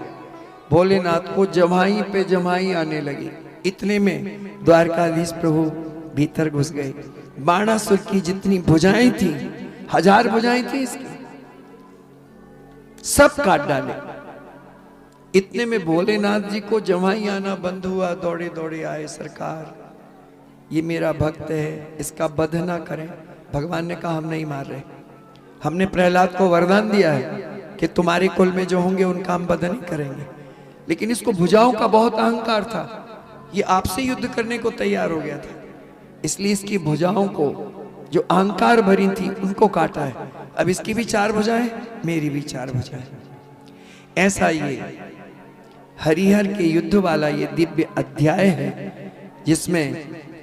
भोलेनाथ को जमाई पे जमाई आने लगी। इतने में द्वारकाधीश प्रभु भीतर घुस गए। बाणासुर की जितनी भुजाएं थी, 1000 भुजाएं थी इसकी, सब काट डाले। इतने में भोलेनाथ जी को जमाई आना बंद हुआ, दौड़े दौड़े आए, सरकार ये मेरा भक्त है, इसका वध ना करें। भगवान ने कहा हम नहीं मार रहे, हमने प्रहलाद को वरदान दिया है कि तुम्हारे कुल में जो होंगे उनका हम वध नहीं करेंगे, लेकिन इसको भुजाओं का बहुत अहंकार था, ये आपसे युद्ध करने को तैयार हो गया था, इसलिए इसकी भुजाओं को जो अहंकार भरी थी उनको काटा है। अब इसकी भी 4 भुजाएं, मेरी भी 4 भुजाएं। ऐसा ये हरिहर के युद्ध वाला ये दिव्य अध्याय है जिसमें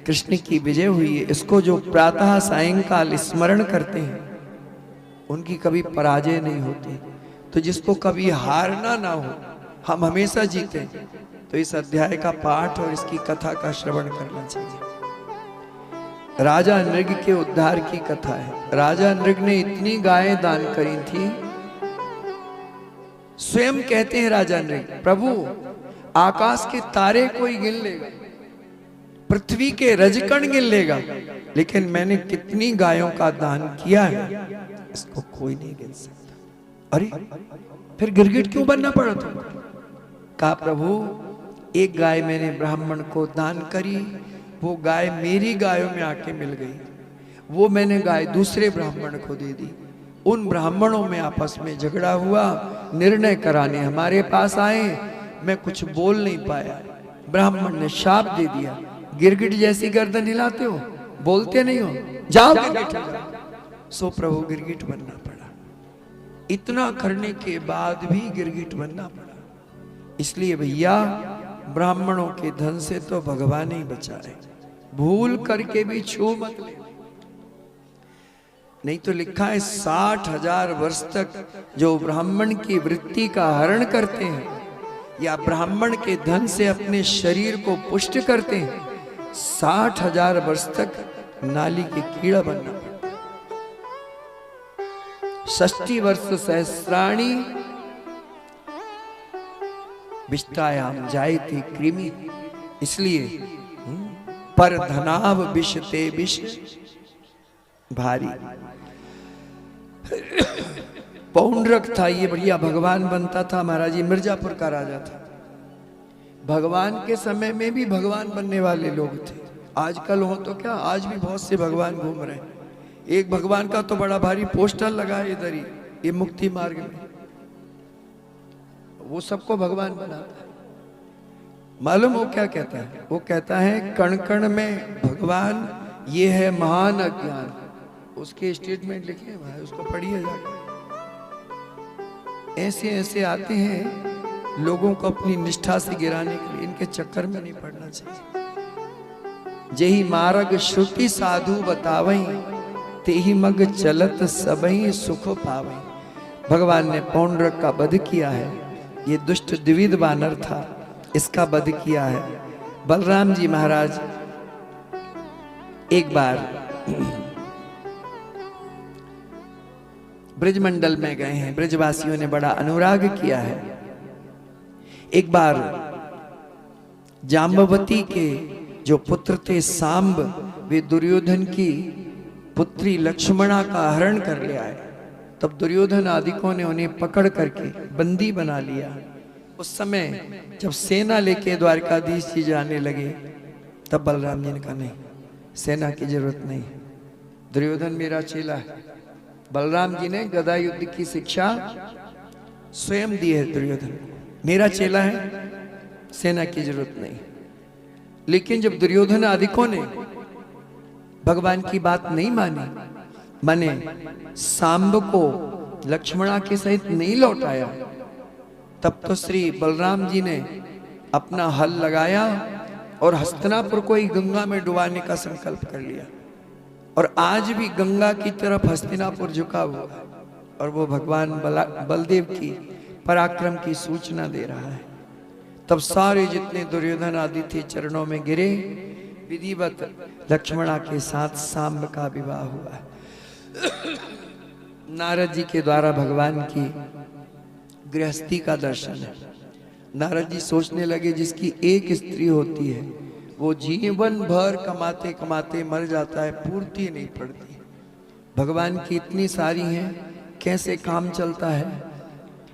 कृष्ण की विजय हुई है। इसको जो प्रातः सायंकाल स्मरण करते हैं उनकी कभी पराजय नहीं होती। तो जिसको कभी हारना ना हो, हम हमेशा जीते, तो इस अध्याय का पाठ और इसकी कथा का श्रवण करना चाहिए। राजा नृग के उद्धार की कथा है। राजा नृग ने इतनी गायें दान करी थी, स्वयं कहते हैं राजा नृग, प्रभु आकाश के तारे कोई गिन लेगा, पृथ्वी के रजकण गिन लेगा, लेकिन मैंने कितनी गायों का दान किया है इसको कोई नहीं गिन सकता। अरे फिर गिरगिट क्यों बनना पड़ा तुमको? कहा प्रभु एक गाय मैंने ब्राह्मण को दान करी, वो गाय मेरी गायों में आके मिल गई, वो मैंने गाय दूसरे ब्राह्मण को दे दी। उन ब्राह्मणों में आपस में झगड़ा हुआ, निर्णय कराने हमारे पास आए, मैं कुछ बोल नहीं पाया, ब्राह्मण ने शाप दे दिया, गिरगिट जैसी गर्दन हिलाते हो, बोलते नहीं हो, जाओ गिरगिट। सो प्रभु गिरगिट बनना पड़ा। इतना करने के बाद भी गिरगिट बनना पड़ा। इसलिए भैया ब्राह्मणों के धन से तो भगवान ही बचाए, भूल करके भी छू मत ले, नहीं तो लिखा है 60,000 वर्ष तक जो ब्राह्मण की वृत्ति का हरण करते हैं या ब्राह्मण के धन से अपने शरीर को पुष्ट करते हैं, 60,000 वर्ष तक नाली के कीड़ा बनना पड़ता। 60 वर्ष सहस्राणी विष्टायाम जायते कृमि। इसलिए पर धनाव विष ते विष भारी। पौंड्रक था ये, बढ़िया भगवान बनता था। महाराज जी मिर्जापुर का राजा था। भगवान के समय में भी भगवान बनने वाले लोग थे, आजकल हो तो क्या, आज भी बहुत से भगवान घूम रहे हैं। एक भगवान का तो बड़ा भारी पोस्टर लगा है इधर ही, ये मुक्ति मार्ग में, वो सबको भगवान बनाता है। मालूम वो क्या कहता है? वो कहता है कण कण में भगवान, ये है महान अज्ञान। उसके स्टेटमेंट लिखे हैं भाई, उसको पढ़िए जाकर। ऐसे ऐसे आते हैं लोगों को अपनी निष्ठा से गिराने के लिए, इनके चक्कर में नहीं पड़ना चाहिए। जेहि मार्ग श्रुति साधु बतावई, तेहि मग चलत सबही सुख पावई। भगवान ने पौंड्रक का वध किया है, ये दुष्ट द्विविध वानर था, इसका वध किया है। बलराम जी महाराज एक बार ब्रजमंडल में गए हैं, ब्रजवासियों ने बड़ा अनुराग किया है। एक बार जाम्बवती के जो पुत्र थे सांब, वे दुर्योधन की पुत्री लक्ष्मणा का हरण कर ले आए। तब दुर्योधन आदिकों ने उन्हें पकड़ करके बंदी बना लिया। उस समय जब सेना लेके द्वारकाधीश जी जाने लगे, तब बलराम जी ने कहा नहीं, सेना की जरूरत नहीं, दुर्योधन मेरा चेला है। बलराम जी ने गदा युद्ध की शिक्षा स्वयं दी है दुर्योधन को, मेरा चेला है, सेना की जरूरत नहीं। लेकिन जब दुर्योधन आदिकों ने भगवान की बात नहीं माने सांब को लक्ष्मणा के सहित नहीं लौटाया, तब तो श्री बलराम जी ने अपना हल लगाया और हस्तिनापुर को ही गंगा में डुबाने का संकल्प कर लिया। और आज भी गंगा की तरफ हस्तिनापुर झुका हुआ है और वो भगवान बलदेव की पराक्रम की सूचना दे रहा है। तब सारे जितने दुर्योधन आदि थे चरणों में गिरे, विधिवत लक्ष्मणा के साथ सांब का विवाह हुआ। नारद जी के द्वारा भगवान की गृहस्थी का दर्शन है। नारद जी सोचने लगे जिसकी एक स्त्री होती है वो जीवन भर कमाते कमाते मर जाता है, पूर्ति नहीं पड़ती। भगवान की इतनी सारी हैं, कैसे काम चलता है।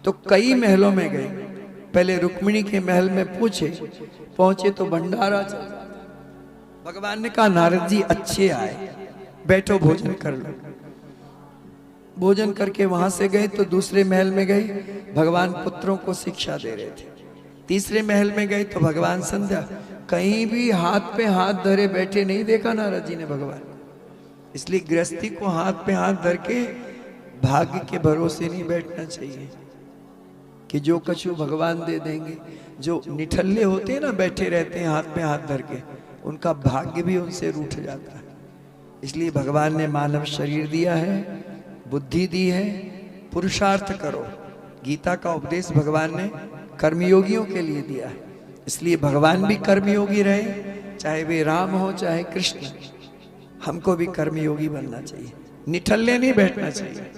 तो कई महलों में गए, पहले रुक्मिणी के महल में पहुंचे तो भंडारा चल। भगवान ने कहा नारद जी अच्छे आए, बैठो भोजन कर लो। भोजन करके वहां से गए तो दूसरे महल में गए, भगवान पुत्रों को शिक्षा दे रहे थे। तीसरे महल में गए तो भगवान संध्या, कहीं भी हाथ पे हाथ धरे बैठे नहीं देखा नारद जी ने भगवान। इसलिए गृहस्थी को हाथ पे हाथ धर के भाग्य के भरोसे नहीं बैठना चाहिए कि जो कछु भगवान दे देंगे। जो निठल्ले होते हैं ना, बैठे रहते हैं हाथ पे हाथ धर के, उनका भाग्य भी उनसे रूठ जाता है। इसलिए भगवान ने मानव शरीर दिया है, बुद्धि दी है, पुरुषार्थ करो। गीता का उपदेश भगवान ने कर्मयोगियों के लिए दिया है। इसलिए भगवान भी कर्मयोगी रहे, चाहे वे राम हो चाहे कृष्ण। हमको भी कर्मयोगी बनना चाहिए, निठल्ले नहीं बैठना चाहिए।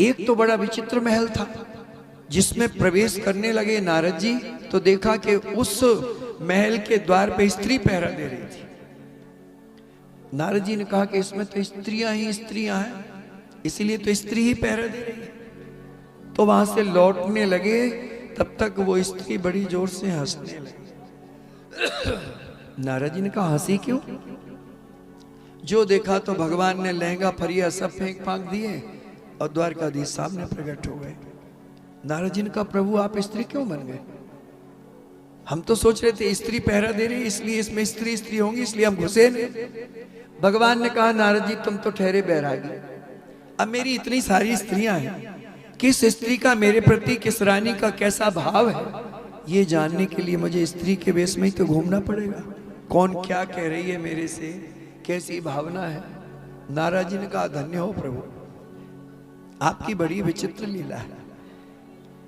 एक तो बड़ा विचित्र महल था जिसमें प्रवेश करने लगे नारद जी तो देखा कि उस महल के द्वार पे स्त्री पहरा दे रही थी। नारद जी ने कहा कि इसमें तो स्त्रियां ही स्त्रियां हैं, इसीलिए तो स्त्री ही पहरा दे रही है। तो वहां से लौटने लगे, तब तक वो स्त्री बड़ी जोर से हंसने लगी। नारद जी ने कहा हंसी क्यों? जो देखा तो भगवान ने लहंगा फरिया सब फेंक फांक दिए और द्वारकाधीश सामने प्रकट हो गए। नारद जी ने कहा प्रभु आप स्त्री क्यों बन गए? हम तो सोच रहे थे स्त्री पहरा दे रही इसलिए इसमें स्त्री स्त्री होंगी, इसलिए हम घुसे नहीं। भगवान ने कहा नारद जी तुम तो ठहरे बैरागी, अब मेरी इतनी सारी स्त्रियां हैं, किस स्त्री का मेरे प्रति, किस रानी का कैसा भाव है, ये जानने के लिए मुझे स्त्री के वेश में ही तो घूमना पड़ेगा। कौन क्या कह रही है मेरे से, कैसी भावना है। नारद जी ने कहा धन्य हो प्रभु, आपकी बड़ी विचित्र लीला है।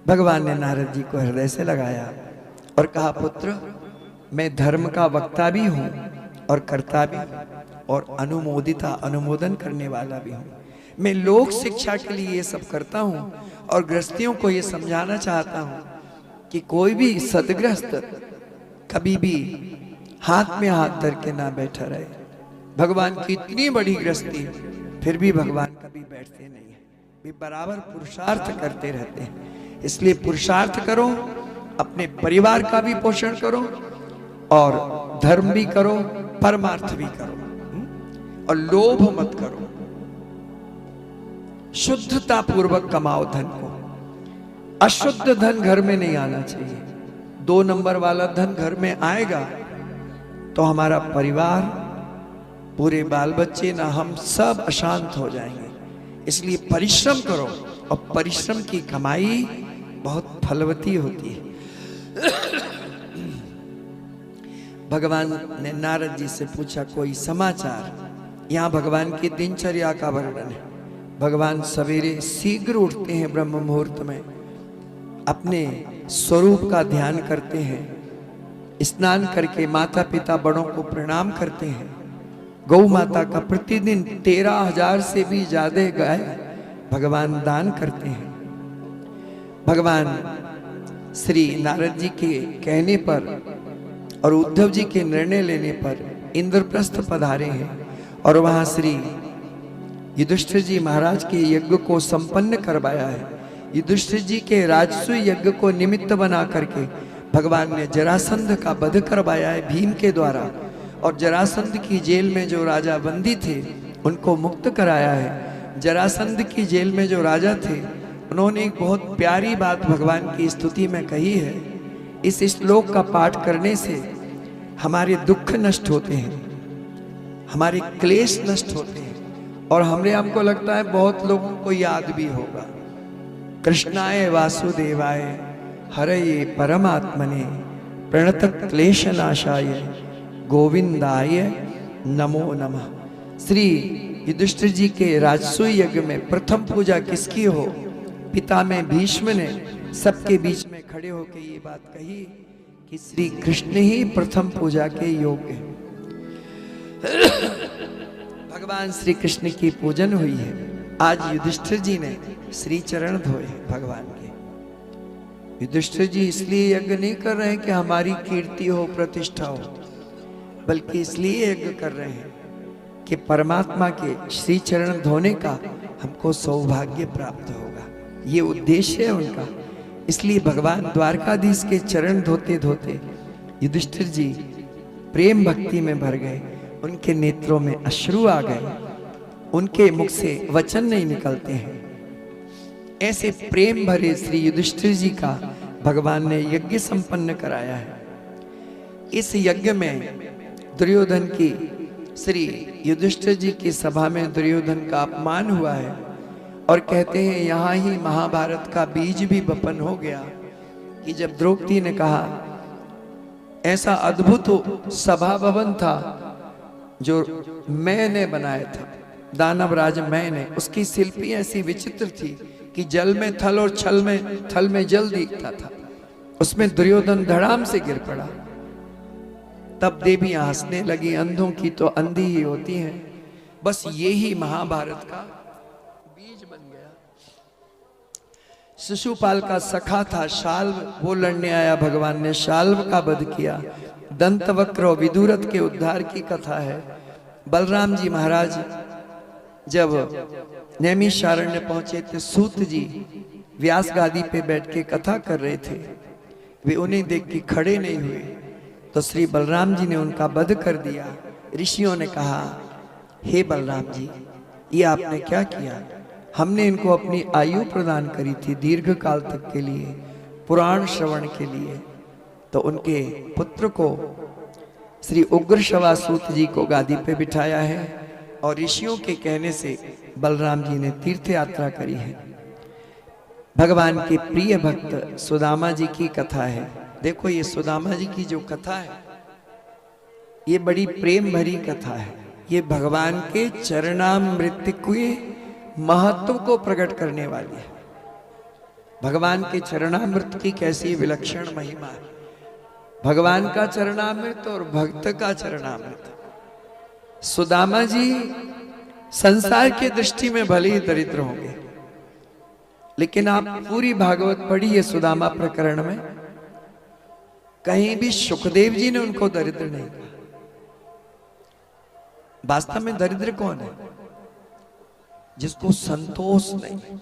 भगवान ने नारद जी को हृदय से लगाया और कहा पुत्र मैं धर्म का वक्ता भी हूं और कर्ता भी और अनुमोदन करने वाला भी हूं। मैं लोक शिक्षा के लिए ये सब करता हूं और गृहस्थियों को ये समझाना चाहता हूं कि कोई भी सदगृहस्थ कभी भी हाथ में हाथ धर के ना बैठा रहे। भगवान की इतनी बड़ी गृहस्थी फिर भी भगवान कभी बैठते नहीं है, वे बराबर पुरुषार्थ करते रहते हैं। इसलिए पुरुषार्थ करो, अपने परिवार का भी पोषण करो और धर्म भी करो, परमार्थ भी करो और लोभ मत करो। शुद्धता पूर्वक कमाओ धन को, अशुद्ध धन घर में नहीं आना चाहिए। 2 नंबर वाला धन घर में आएगा तो हमारा परिवार, पूरे बाल बच्चे ना हम सब अशांत हो जाएंगे। इसलिए परिश्रम करो और परिश्रम की कमाई बहुत फलवती होती है। भगवान ने नारद जी से पूछा कोई समाचार। यहाँ भगवान की दिनचर्या का वर्णन है। भगवान सवेरे शीघ्र उठते हैं, ब्रह्म मुहूर्त में अपने स्वरूप का ध्यान करते हैं, स्नान करके माता पिता बड़ों को प्रणाम करते हैं गौ माता का प्रतिदिन 13,000 से भी ज्यादा गाय भगवान दान करते हैं। भगवान श्री नारद जी के कहने पर और उद्धव जी के निर्णय लेने पर इंद्रप्रस्थ पधारे हैं और वहां श्री युधिष्ठिर जी महाराज के यज्ञ को संपन्न करवाया है। युधिष्ठिर जी के राजसूय यज्ञ को निमित्त बना करके भगवान ने जरासंध का वध करवाया है भीम के द्वारा, और जरासंध की जेल में जो राजा बंदी थे उनको मुक्त कराया है। जरासंध की जेल में जो राजा थे उन्होंने एक बहुत प्यारी बात भगवान की स्तुति में कही है। इस श्लोक का पाठ करने से हमारे दुख नष्ट होते हैं, हमारे क्लेश नष्ट होते हैं, और हमको लगता है बहुत लोगों को याद भी होगा। कृष्णाय वासुदेवाय हरये परमात्मने प्रणत क्लेशनाशाय गोविंदाय नमो नमः। श्री युधिष्ठिर जी के राजसूय यज्ञ में प्रथम पूजा किसकी हो? पिता में भीष्म ने सबके बीच में खड़े होकर ये बात कही कि श्री कृष्ण ही प्रथम पूजा के योग्य हैं। भगवान श्री कृष्ण की पूजन हुई है। आज युधिष्ठिर जी ने श्री चरण धोए भगवान के। युधिष्ठिर जी इसलिए यज्ञ नहीं कर रहे हैं कि हमारी कीर्ति हो, प्रतिष्ठा हो, बल्कि इसलिए यज्ञ कर रहे हैं कि परमात्मा के श्री चरण धोने का हमको सौभाग्य प्राप्त होगा। ये उद्देश्य है उनका। इसलिए भगवान द्वारकाधीश के चरण धोते धोते युधिष्ठिर जी प्रेम भक्ति में भर गए। उनके नेत्रों में अश्रु आ गए, उनके मुख से वचन नहीं निकलते हैं। ऐसे प्रेम भरे श्री युधिष्ठिर जी का भगवान ने यज्ञ संपन्न कराया है। इस यज्ञ में दुर्योधन की श्री युधिष्ठिर जी की सभा में दुर्योधन का अपमान हुआ है, और कहते हैं यहाँ ही महाभारत का बीज भी बपन हो गया कि जब द्रौपदी ने कहा ऐसा अद्भुत सभा भवन था जो मैंने बनाया था, दानव राज मैंने, उसकी शिल्पी ऐसी विचित्र थी कि जल में थल और थल में जल दिखता था। उसमें दुर्योधन धड़ाम से गिर पड़ा। तब देवियां हंसने लगी, अंधों की तो अंधी ही होती हैं। बस यही महाभारत का बीज बन गया। शिशुपाल का सखा था शाल्व, वो लड़ने आया, भगवान ने शाल्व का वध किया। दंतवक्र और विदुरथ के उद्धार की कथा है। बलराम जी महाराज जब नैमिषारण्य पहुंचे थे, सूत जी व्यास गादी पे बैठ के कथा कर रहे थे। वे उन्हें देख के खड़े नहीं हुए, तो श्री बलराम जी ने उनका वध कर दिया। ऋषियों ने कहा, हे बलराम जी, ये आपने क्या किया? हमने इनको अपनी आयु प्रदान करी थी दीर्घ काल तक के लिए, पुराण श्रवण के लिए। तो उनके पुत्र को श्री उग्र शवासूत जी को गादी पे बिठाया है, और ऋषियों के कहने से बलराम जी ने तीर्थ यात्रा करी है। भगवान के प्रिय भक्त सुदामा जी की कथा है। देखो, ये सुदामा जी की जो कथा है, ये बड़ी प्रेम भरी कथा है। ये भगवान के चरणामृत के महत्व को प्रकट करने वाली है। भगवान के चरणामृत की कैसी विलक्षण महिमा है। भगवान का चरणामृत और भक्त का चरणामृत। सुदामा जी संसार की दृष्टि में भले ही दरिद्र होंगे, लेकिन आप पूरी भागवत पढ़िए सुदामा प्रकरण में, कहीं भी सुखदेव जी ने उनको दरिद्र नहीं कहा। वास्तव में दरिद्र कौन है? जिसको संतोष नहीं,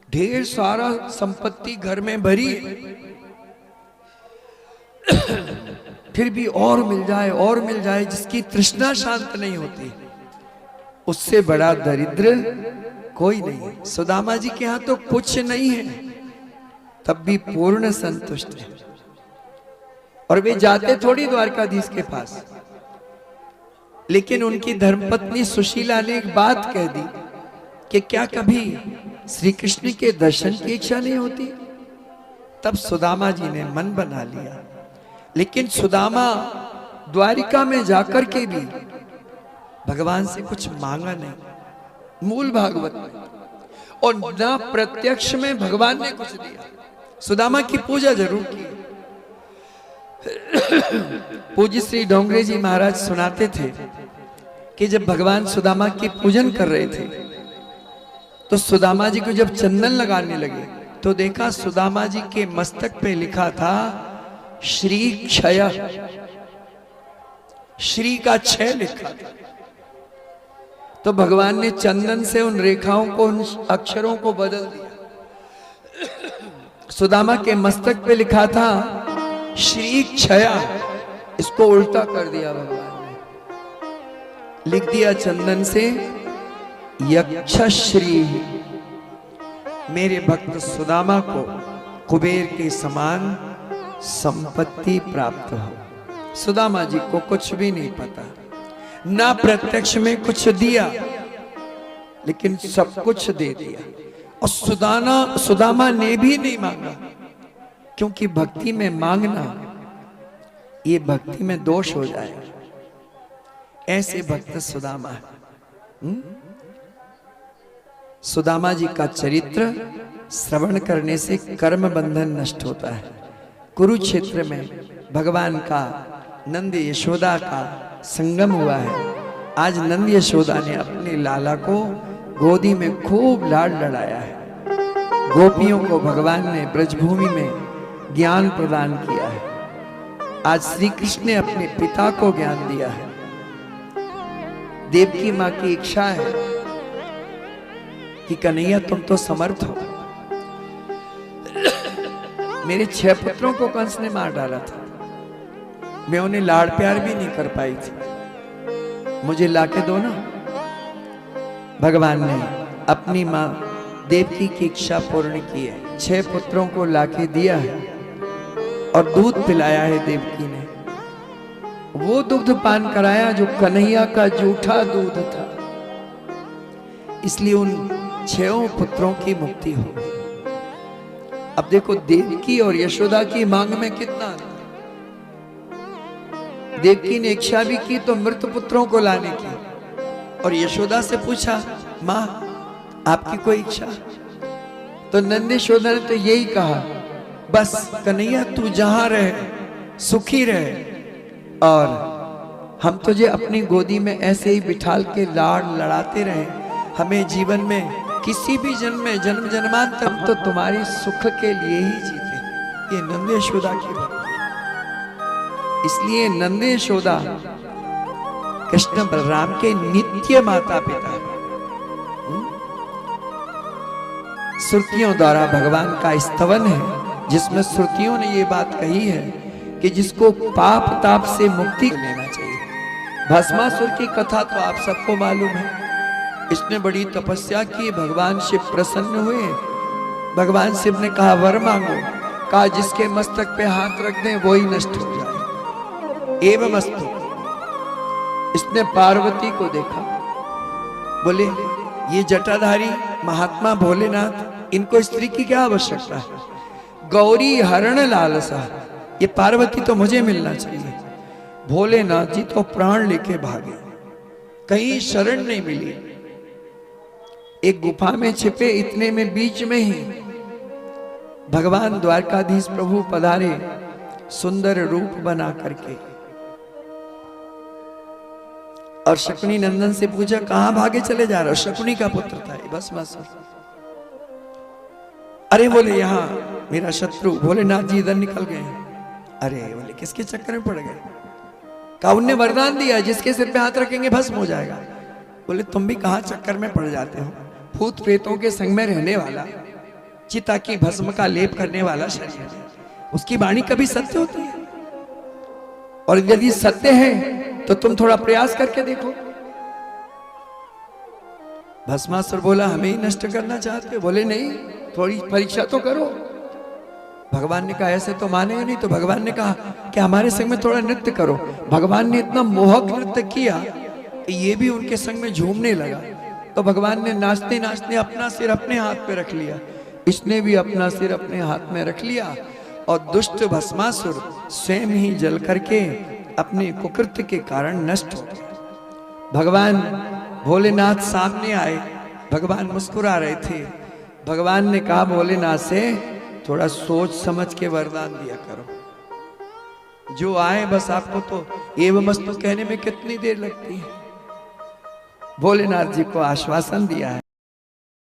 ढेर सारा संपत्ति घर में भरी फिर भी और मिल जाए और मिल जाए, जिसकी तृष्णा शांत नहीं होती, उससे बड़ा दरिद्र कोई नहीं है। सुदामा जी के यहां तो कुछ नहीं है, तब भी पूर्ण संतुष्ट है। और वे जाते थोड़ी द्वारकाधीश के पास, लेकिन उनकी धर्मपत्नी सुशीला ने एक बात कह दी कि क्या कभी श्री कृष्ण के दर्शन की इच्छा नहीं होती? तब सुदामा जी ने मन बना लिया। लेकिन सुदामा द्वारिका में जाकर के भी भगवान से कुछ मांगा नहीं, मूल भागवत में, और न प्रत्यक्ष में भगवान ने कुछ दिया। सुदामा की पूजा जरूर की। पूज्य श्री डोंगरे जी महाराज सुनाते थे कि जब भगवान सुदामा की पूजन कर रहे थे तो सुदामा जी को जब चंदन लगाने लगे तो देखा सुदामा जी के मस्तक पे लिखा था श्री क्षय, श्री का क्षय लिखा था। तो भगवान ने चंदन से उन रेखाओं को, उन अक्षरों को बदल दिया। सुदामा के मस्तक पे लिखा था श्री क्षया, इसको उल्टा कर दिया भगवान ने, लिख दिया चंदन से यक्षश्री। मेरे भक्त सुदामा को कुबेर के समान संपत्ति प्राप्त हो। सुदामा जी को कुछ भी नहीं पता, ना प्रत्यक्ष में कुछ दिया लेकिन सब कुछ दे दिया। और सुदामा ने भी नहीं मांगा, क्योंकि भक्ति में मांगना ये भक्ति में दोष हो जाए। ऐसे भक्त सुदामा है। सुदामा जी का चरित्र श्रवण करने से कर्म बंधन नष्ट होता है। कुरुक्षेत्र में भगवान का नंद यशोदा का संगम हुआ है। आज नंद यशोदा ने अपने लाला को गोदी में खूब लाड लड़ाया है। गोपियों को भगवान ने ब्रजभूमि में ज्ञान प्रदान किया है। आज श्री कृष्ण ने अपने पिता को ज्ञान दिया है। देवकी माँ की इच्छा है कि कन्हैया तुम तो समर्थ हो। मेरे 6 पुत्रों को कंस ने मार डाला था, मैं उन्हें लाड़ प्यार भी नहीं कर पाई थी, मुझे लाके दो ना। भगवान ने अपनी मां देवकी की इच्छा पूर्ण की है। 6 पुत्रों को लाके दिया है और दूध पिलाया है देवकी ने। वो दुग्ध पान कराया जो कन्हैया का जूठा दूध था, इसलिए उन 6 पुत्रों की मुक्ति हो गई। अब देखो देवकी और यशोदा की मांग में कितना अंतर। देवकी ने इच्छा भी की तो मृत पुत्रों को लाने की, और यशोदा से पूछा मां आपकी कोई इच्छा? तो नंद यशोदा ने तो यही कहा, बस कन्हैया तू जहां रहे सुखी रहे, और हम तुझे अपनी गोदी में ऐसे ही बिठाल के लाड़ लड़ाते रहे। हमें जीवन में किसी भी जन्म में जन्म जन्मांतर तो तुम्हारी सुख के लिए ही जीते। ये नंद यशोदा की भक्ति। इसलिए नंद यशोदा कृष्ण बलराम के नित्य माता पिता। श्रुतियों द्वारा भगवान का स्तवन है, जिसमें श्रुतियों ने ये बात कही है कि जिसको पाप ताप से मुक्ति लेना चाहिए। भस्मासुर की कथा तो आप सबको मालूम है। इसने बड़ी तपस्या की, भगवान शिव प्रसन्न हुए। भगवान शिव ने कहा वर मांगो, कहा जिसके मस्तक पे हाथ रख दें वो ही नष्ट हो जाए। एवं अस्तु। इसने पार्वती को देखा, बोले ये जटाधारी महात्मा भोलेनाथ, इनको स्त्री की क्या आवश्यकता है? गौरी हरण लालसा, ये पार्वती तो मुझे मिलना चाहिए। भोलेनाथ जी तो प्राण लेके भागे, कहीं शरण नहीं मिली। एक गुफा में छिपे, इतने में बीच में ही भगवान द्वारकाधीश प्रभु पधारे सुंदर रूप बना करके, और शकुनी नंदन से पूछा कहां भागे चले जा रहे हो? शकुनी का पुत्र था भस्मासुर। अरे बोले यहां मेरा शत्रु भोलेनाथ जी इधर निकल गए। अरे बोले किसके चक्कर में पड़ गए? कहा उनने वरदान दिया जिसके सिर पे हाथ रखेंगे भस्म हो जाएगा। बोले तुम भी कहां चक्कर में पड़ जाते हो? भूत प्रेतों के संग में रहने वाला, चिता की भस्म का लेप करने वाला शरीर है, उसकी वाणी कभी सत्य होती है? और यदि सत्य है तो तुम थोड़ा प्रयास करके देखो। भस्मासुर बोला हमें ही नष्ट करना चाहते? बोले नहीं, थोड़ी परीक्षा तो करो। भगवान ने कहा ऐसे तो मानेगा नहीं। तो भगवान ने कहा कि हमारे संग में थोड़ा नृत्य करो। भगवान ने इतना मोहक नृत्य किया कि ये भी उनके संग में झूमने लगा। तो भगवान ने नाचते नाचते अपना सिर अपने हाथ पे रख लिया, इसने भी अपना सिर अपने हाथ में रख लिया, और दुष्ट भस्मासुर स्वयं ही जल करके अपने कुकृत्य के कारण नष्ट हो गया। भगवान भोलेनाथ सामने आए, भगवान मुस्कुरा रहे थे। भगवान ने कहा भोलेनाथ से थोड़ा सोच समझ के वरदान दिया करो। जो आए बस आपको तो एवं मस्तु कहने में कितनी देर लगती है? भोलेनाथ जी को आश्वासन दिया है